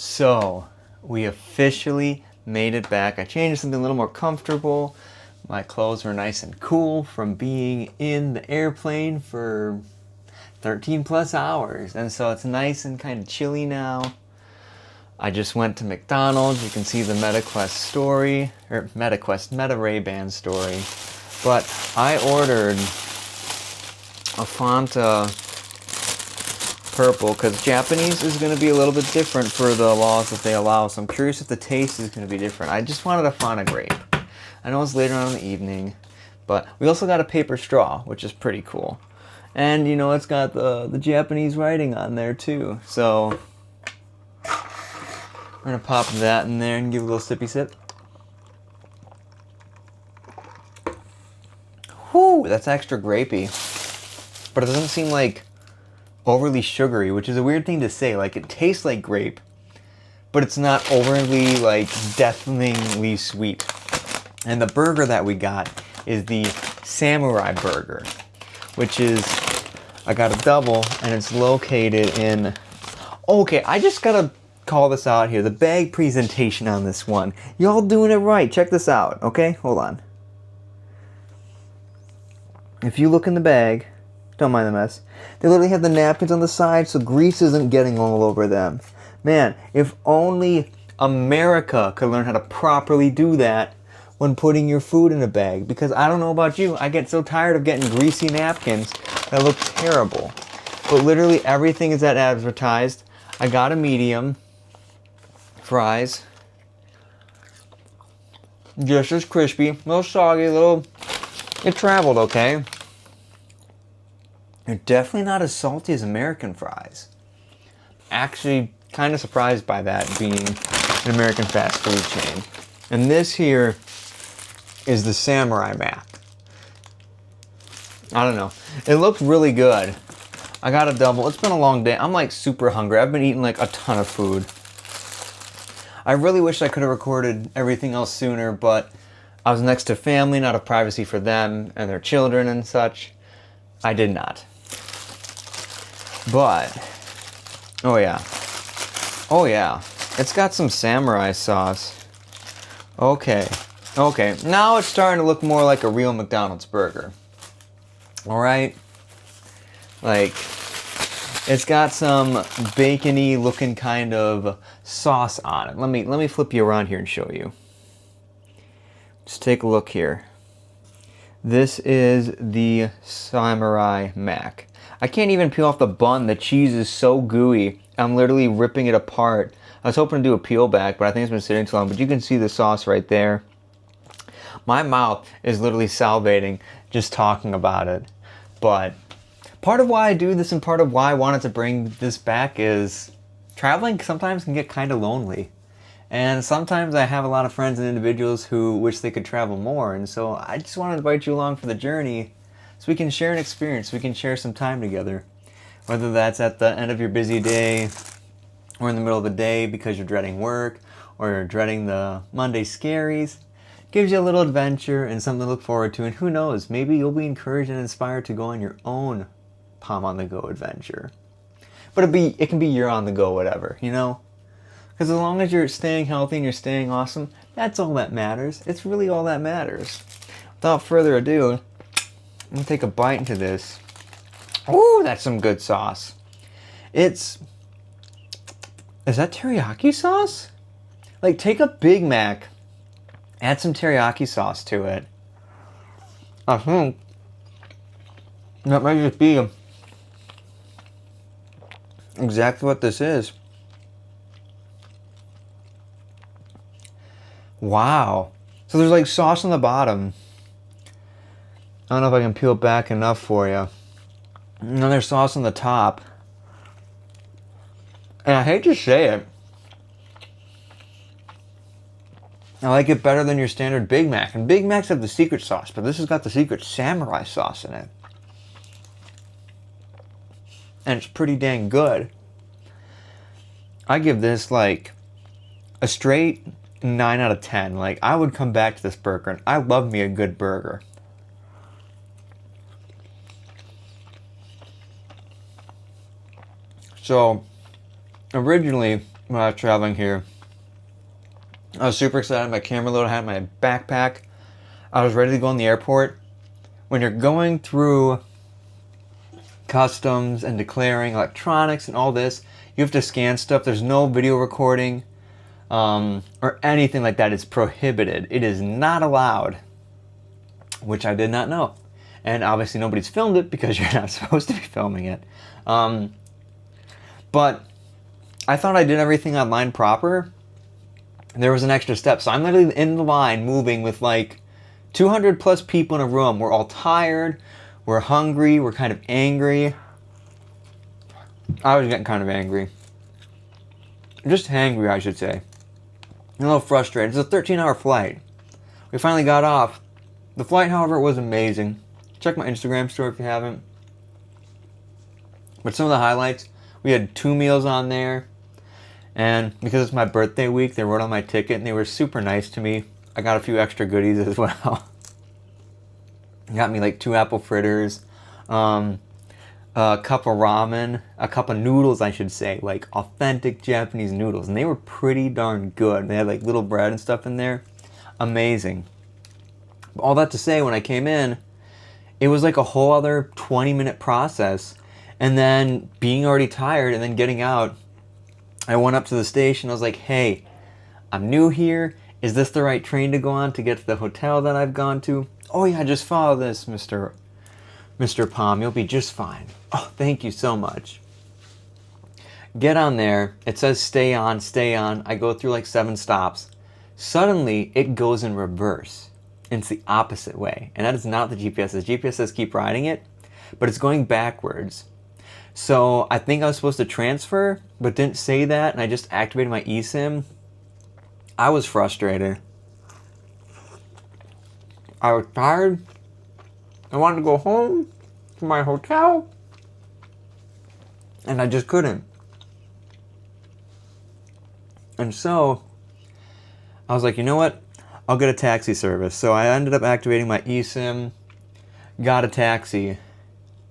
So, we officially made it back. I changed something a little more comfortable. My clothes were nice and cool from being in the airplane for 13 plus hours. And so it's nice and kind of chilly now. I just went to McDonald's. You can see the MetaQuest story, or Meta Ray-Ban story. But I ordered a Fanta purple because Japanese is going to be a little bit different for the laws that they allow. So I'm curious if the taste is going to be different. I just wanted a Fanta grape. I know it's later on in the evening, but we also got a paper straw, which is pretty cool. And you know, it's got the Japanese writing on there too. So we're going to pop that in there and give a little sippy sip. Whew, that's extra grapey. But it doesn't seem like overly sugary, which is a weird thing to say. Like, it tastes like grape, but it's not overly, like, deafeningly sweet. And the burger that we got is the Samurai Burger, which is, I got a double, and it's located in, okay, I just gotta call this out here. The bag presentation on this one. Y'all doing it right. Check this out, okay? Hold on. If you look in the bag, don't mind the mess, they literally have the napkins on the side so grease isn't getting all over them. Man, if only America could learn how to properly do that when putting your food in a bag. Because I don't know about you, I get so tired of getting greasy napkins that look terrible. But literally everything is as advertised. I got a medium. Fries. Just as crispy. A little soggy, a little... It traveled okay. They're definitely not as salty as American fries. Actually, kind of surprised by that being an American fast food chain. And this here is the Samurai Mac. I don't know. It looks really good. I got a double. It's been a long day. I'm like super hungry. I've been eating like a ton of food. I really wish I could have recorded everything else sooner, but I was next to family, not a privacy for them and their children and such. I did not. But, oh yeah, it's got some samurai sauce. Okay, now it's starting to look more like a real McDonald's burger. Alright? Like, it's got some bacony looking kind of sauce on it. Let me flip you around here and show you. Just take a look here. This is the Samurai Mac. I can't even peel off the bun. The cheese is so gooey. I'm literally ripping it apart. I was hoping to do a peel back, but I think it's been sitting too long. But you can see the sauce right there. My mouth is literally salivating just talking about it. But part of why I do this and part of why I wanted to bring this back is traveling sometimes can get kind of lonely. And sometimes I have a lot of friends and individuals who wish they could travel more. And so I just want to invite you along for the journey so we can share an experience. We can share some time together. Whether that's at the end of your busy day or in the middle of the day because you're dreading work or you're dreading the Monday scaries. Gives you a little adventure and something to look forward to. And who knows, maybe you'll be encouraged and inspired to go on your own Palm on the Go adventure. But it can be your on the go whatever, you know? Because as long as you're staying healthy and you're staying awesome, that's all that matters. It's really all that matters. Without further ado, I'm going to take a bite into this. Ooh, that's some good sauce. Is that teriyaki sauce? Like, take a Big Mac, add some teriyaki sauce to it. I think that might just be exactly what this is. Wow. So there's like sauce on the bottom. I don't know if I can peel it back enough for you. And then there's sauce on the top. And I hate to say it, I like it better than your standard Big Mac. And Big Macs have the secret sauce, but this has got the secret samurai sauce in it. And it's pretty dang good. I give this like a straight 9 out of 10. Like, I would come back to this burger, and I love me a good burger. So, originally, when I was traveling here. I was super excited. My camera load, I had my backpack. I was ready to go in the airport. When you're going through customs and declaring electronics and all this, you have to scan stuff. There's no video recording or anything like that. It's prohibited. It is not allowed, which I did not know. And obviously nobody's filmed it because you're not supposed to be filming it. But I thought I did everything online proper. There was an extra step. So I'm literally in the line moving with like 200 plus people in a room. We're all tired. We're hungry. We're kind of angry. I was getting kind of angry. Just hangry, I should say. A little frustrated. It's a 13-hour flight. We finally got off. The flight, however, was amazing. Check my Instagram story if you haven't. But some of the highlights, we had 2 meals on there. And because it's my birthday week, they wrote on my ticket and they were super nice to me. I got a few extra goodies as well. Got me like 2 apple fritters, a cup of ramen, a cup of noodles, I should say, like authentic Japanese noodles. And they were pretty darn good. They had like little bread and stuff in there. Amazing. But all that to say, when I came in, it was like a whole other 20-minute process. And then being already tired and then getting out, I went up to the station. I was like, hey, I'm new here. Is this the right train to go on to get to the hotel that I've gone to? Oh yeah, just follow this, Mr. Palm. You'll be just fine. Oh, thank you so much. Get on there. It says stay on, stay on. I go through like 7 stops. Suddenly, it goes in reverse. It's the opposite way. And that is not the GPS says. GPS says keep riding it, but it's going backwards. So I think I was supposed to transfer, but didn't say that, and I just activated my eSIM. I was frustrated. I was tired. I wanted to go home to my hotel, and I just couldn't. And so I was like, you know what? I'll get a taxi service. So I ended up activating my eSIM, got a taxi.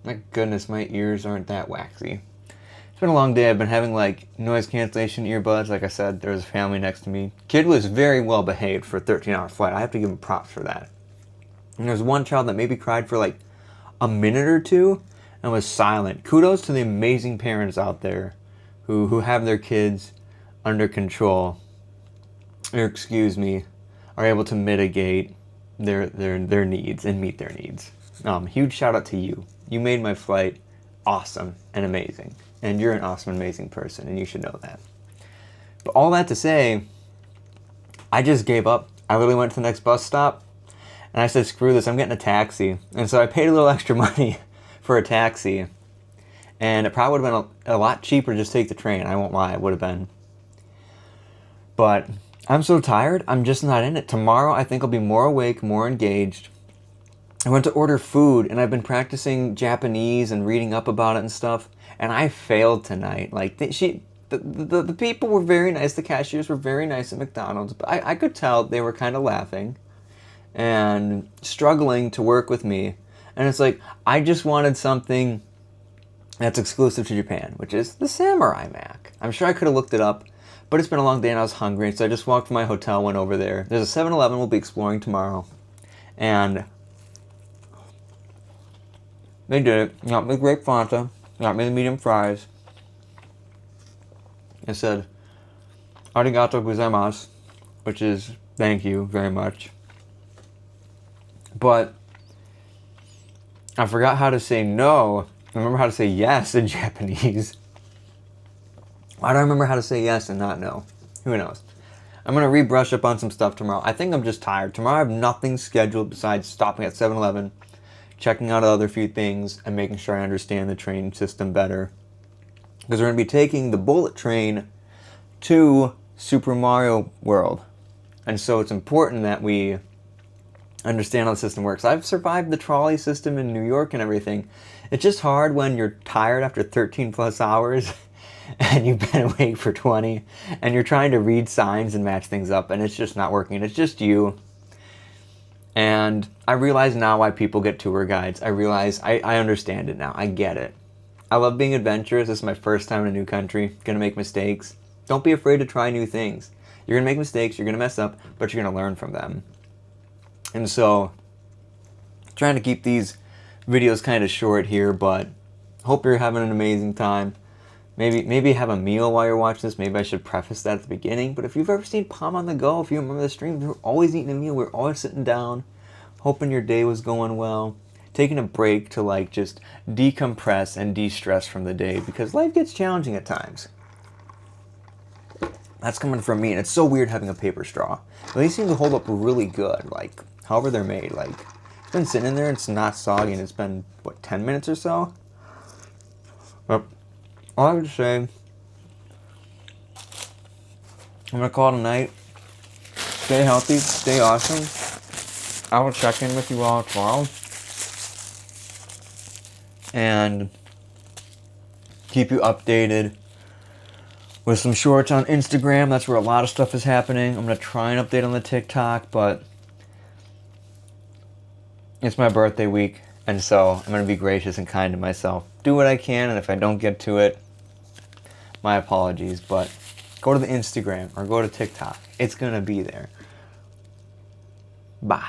My goodness, my ears aren't that waxy. It's been a long day. I've been having like noise cancellation earbuds. Like I said, there was a family next to me. Kid was very well behaved for a 13-hour flight. I have to give him props for that. And there was one child that maybe cried for like a minute or two and was silent. Kudos to the amazing parents out there who have their kids under control, or excuse me, are able to mitigate their needs and meet their needs. Huge shout out to you. You made my flight awesome and amazing. And you're an awesome and amazing person, and you should know that. But all that to say, I just gave up. I literally went to the next bus stop, and I said, screw this, I'm getting a taxi. And so I paid a little extra money for a taxi. And it probably would have been a lot cheaper to just take the train. I won't lie, it would have been. But I'm so tired, I'm just not in it. Tomorrow, I think I'll be more awake, more engaged. I went to order food, and I've been practicing Japanese and reading up about it and stuff, and I failed tonight. Like, the people were very nice, the cashiers were very nice at McDonald's, but I could tell they were kind of laughing and struggling to work with me. And it's like, I just wanted something that's exclusive to Japan, which is the Samurai Mac. I'm sure I could have looked it up, but it's been a long day and I was hungry, so I just walked from my hotel, went over there. There's a 7-Eleven we'll be exploring tomorrow, and they did it. Got me the grape Fanta, got me the medium fries. It said, arigato gozaimasu, which is thank you very much. But I forgot how to say no. I remember how to say yes in Japanese. Why do I remember how to say yes and not no? Who knows? I'm going to rebrush up on some stuff tomorrow. I think I'm just tired. Tomorrow I have nothing scheduled besides stopping at 7-Eleven, checking out other few things, and making sure I understand the train system better. Because we're going to be taking the bullet train to Super Mario World. And so it's important that we understand how the system works. I've survived the trolley system in New York and everything. It's just hard when you're tired after 13 plus hours and you've been awake for 20 and you're trying to read signs and match things up and it's just not working. It's just you. And I realize now why people get tour guides. I realize I understand it now. I get it. I love being adventurous. This is my first time in a new country. Gonna make mistakes. Don't be afraid to try new things. You're going to make mistakes, you're going to mess up, but you're going to learn from them. And so, trying to keep these videos kind of short here, but hope you're having an amazing time. Maybe have a meal while you're watching this. Maybe I should preface that at the beginning. But if you've ever seen Palm on the Go, if you remember the stream, we were always eating a meal. We were always sitting down, hoping your day was going well, taking a break to like just decompress and de-stress from the day, because life gets challenging at times. That's coming from me, and it's so weird having a paper straw. But these seem to hold up really good, like however they're made. Like it's been sitting in there, it's not soggy, and it's been what, 10 minutes or so. But all I have to say, I'm gonna call it a night. Stay healthy, stay awesome. I will check in with you all tomorrow and keep you updated with some shorts on Instagram. That's where a lot of stuff is happening. I'm gonna try and update on the TikTok, but it's my birthday week, and so I'm gonna be gracious and kind to myself. Do what I can, and if I don't get to it, my apologies, but go to the Instagram or go to TikTok. It's gonna be there. Bye.